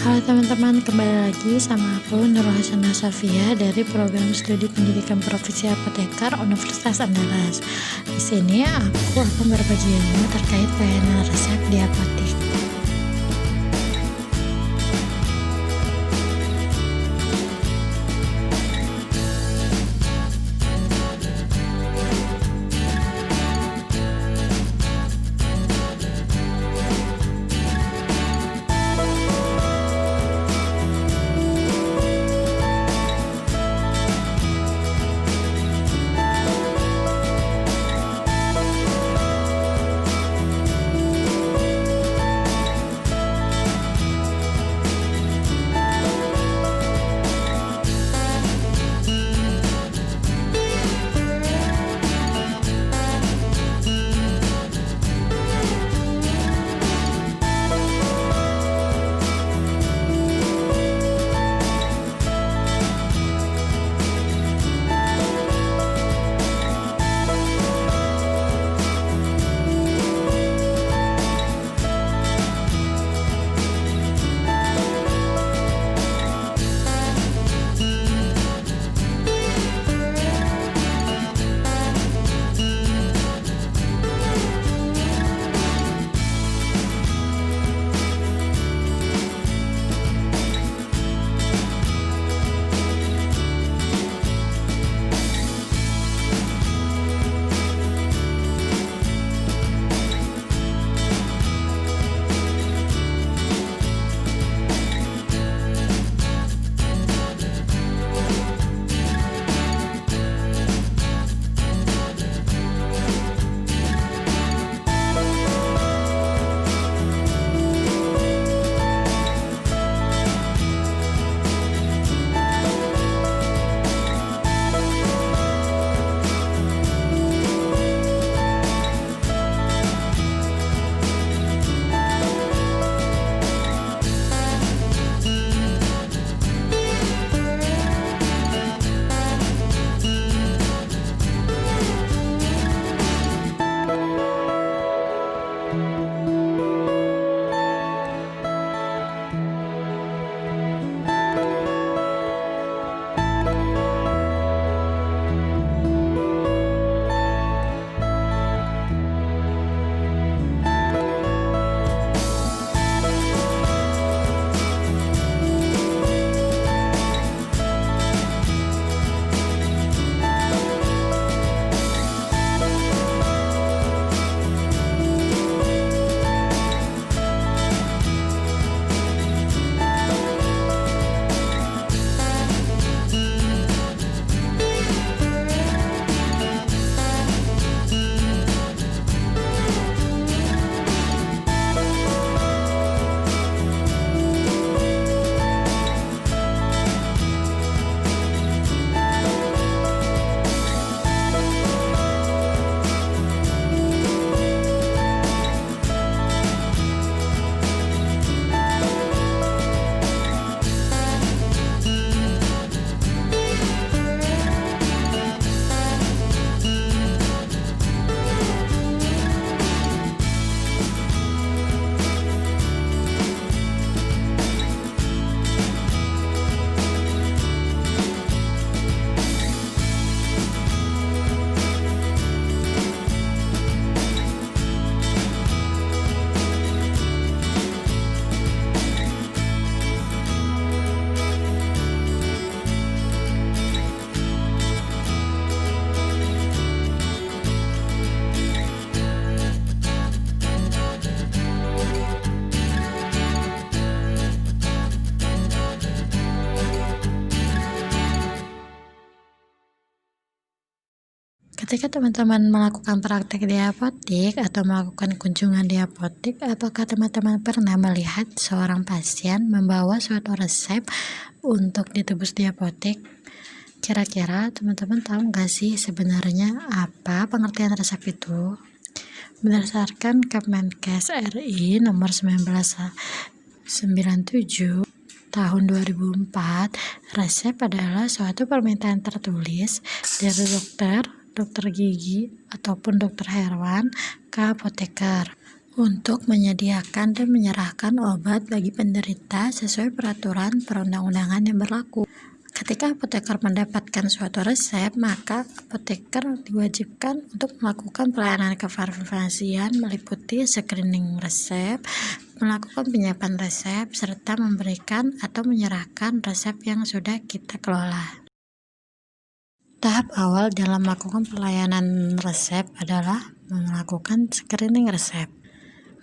Halo teman-teman, kembali lagi sama aku Nurul Hasanah Safia dari program studi pendidikan profesi apoteker Universitas Andalas. Di sini aku akan berbagi ilmu terkait pelayanan resep di apotek. Ketika teman-teman melakukan praktek di apotek atau melakukan kunjungan di apotek, apakah teman-teman pernah melihat seorang pasien membawa suatu resep untuk ditebus di apotek? Kira-kira teman-teman tahu nggak sih sebenarnya apa pengertian resep itu? Berdasarkan Kemenkes RI nomor 1997 tahun 2004, resep adalah suatu permintaan tertulis dari dokter gigi, ataupun dokter hewan ke apoteker untuk menyediakan dan menyerahkan obat bagi penderita sesuai peraturan perundang-undangan yang berlaku. Ketika apoteker mendapatkan suatu resep, maka apoteker diwajibkan untuk melakukan pelayanan kefarmasian meliputi screening resep, melakukan penyiapan resep, serta memberikan atau menyerahkan resep yang sudah kita kelola. Tahap awal dalam melakukan pelayanan resep adalah melakukan screening resep,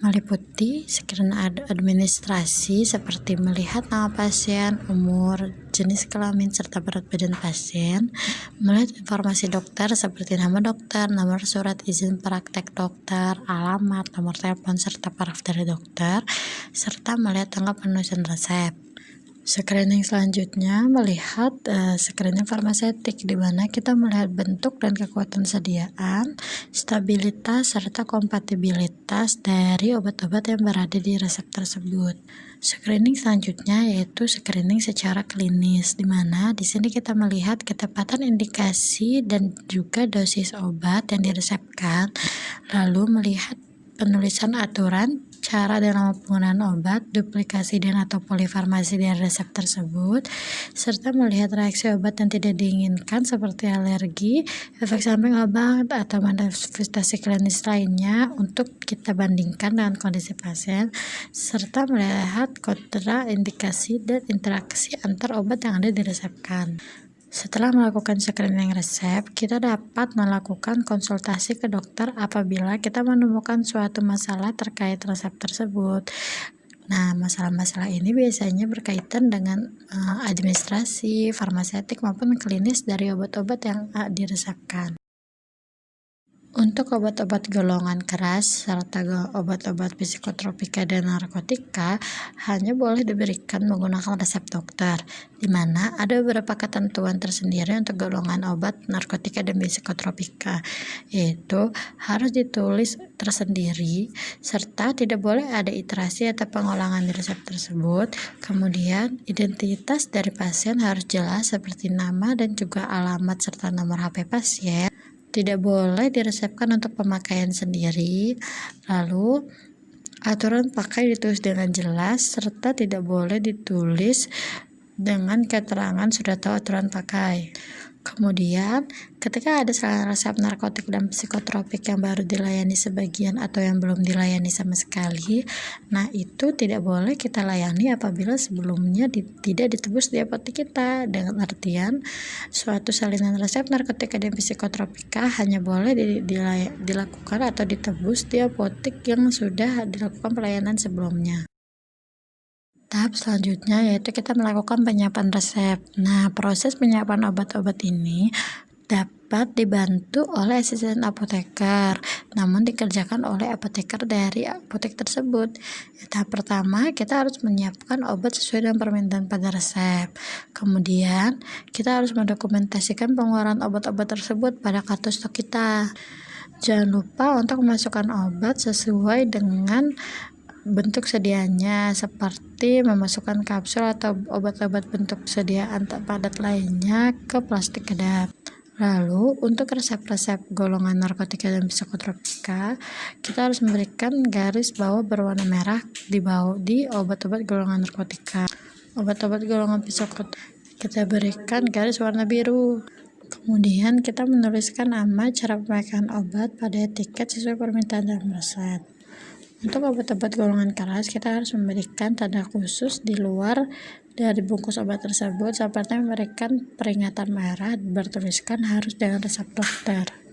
meliputi screening administrasi seperti melihat nama pasien, umur, jenis kelamin, serta berat badan pasien, melihat informasi dokter seperti nama dokter, nomor surat izin praktek dokter, alamat, nomor telepon, serta paraf dari dokter, serta melihat tanggal penulisan resep. Screening selanjutnya melihat screening farmaseutik, di mana kita melihat bentuk dan kekuatan sediaan, stabilitas, serta kompatibilitas dari obat-obat yang berada di resep tersebut. Screening selanjutnya yaitu screening secara klinis, di mana di sini kita melihat ketepatan indikasi dan juga dosis obat yang diresepkan, lalu melihat penulisan aturan, cara dan nama penggunaan obat, duplikasi dan atau polifarmasi dari resep tersebut, serta melihat reaksi obat yang tidak diinginkan seperti alergi, efek samping obat, atau manifestasi klinis lainnya untuk kita bandingkan dengan kondisi pasien, serta melihat kontraindikasi dan interaksi antar obat yang ada diresepkan. Setelah melakukan screening resep, kita dapat melakukan konsultasi ke dokter apabila kita menemukan suatu masalah terkait resep tersebut. Nah, masalah-masalah ini biasanya berkaitan dengan administrasi, farmaseutik maupun klinis dari obat-obat yang diresepkan. Untuk obat-obat golongan keras serta obat-obat psikotropika dan narkotika hanya boleh diberikan menggunakan resep dokter, di mana ada beberapa ketentuan tersendiri untuk golongan obat narkotika dan psikotropika, yaitu harus ditulis tersendiri serta tidak boleh ada iterasi atau pengulangan di resep tersebut. Kemudian identitas dari pasien harus jelas seperti nama dan juga alamat serta nomor HP pasien. Tidak boleh diresepkan untuk pemakaian sendiri. Lalu aturan pakai ditulis dengan jelas serta tidak boleh ditulis dengan keterangan sudah tahu aturan pakai. Kemudian, ketika ada salah resep narkotik dan psikotropik yang baru dilayani sebagian atau yang belum dilayani sama sekali, nah itu tidak boleh kita layani apabila sebelumnya tidak ditebus di apotek kita. Dengan artian, suatu salinan resep narkotika dan psikotropika hanya boleh dilakukan atau ditebus di apotek yang sudah dilakukan pelayanan sebelumnya. Tahap selanjutnya yaitu kita melakukan penyiapan resep. Nah, proses penyiapan obat-obat ini dapat dibantu oleh asisten apoteker, namun dikerjakan oleh apoteker dari apotek tersebut. Tahap pertama, kita harus menyiapkan obat sesuai dengan permintaan pada resep. Kemudian, kita harus mendokumentasikan pengeluaran obat-obat tersebut pada kartu stok kita. Jangan lupa untuk memasukkan obat sesuai dengan bentuk sedianya, seperti memasukkan kapsul atau obat-obat bentuk sediaan tak padat lainnya ke plastik kedap. Lalu, untuk resep-resep golongan narkotika dan psikotropika, kita harus memberikan garis bawah berwarna merah di obat-obat golongan narkotika. Obat-obat golongan psikotropika kita berikan garis warna biru. Kemudian, kita menuliskan nama, cara pemakaian obat pada etiket sesuai permintaan dalam resep. Untuk obat-obat golongan keras, kita harus memberikan tanda khusus di luar dari bungkus obat tersebut, seperti memberikan peringatan merah bertuliskan harus dengan resep dokter.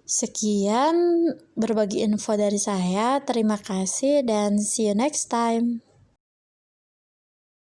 Sekian berbagi info dari saya. Terima kasih dan see you next time.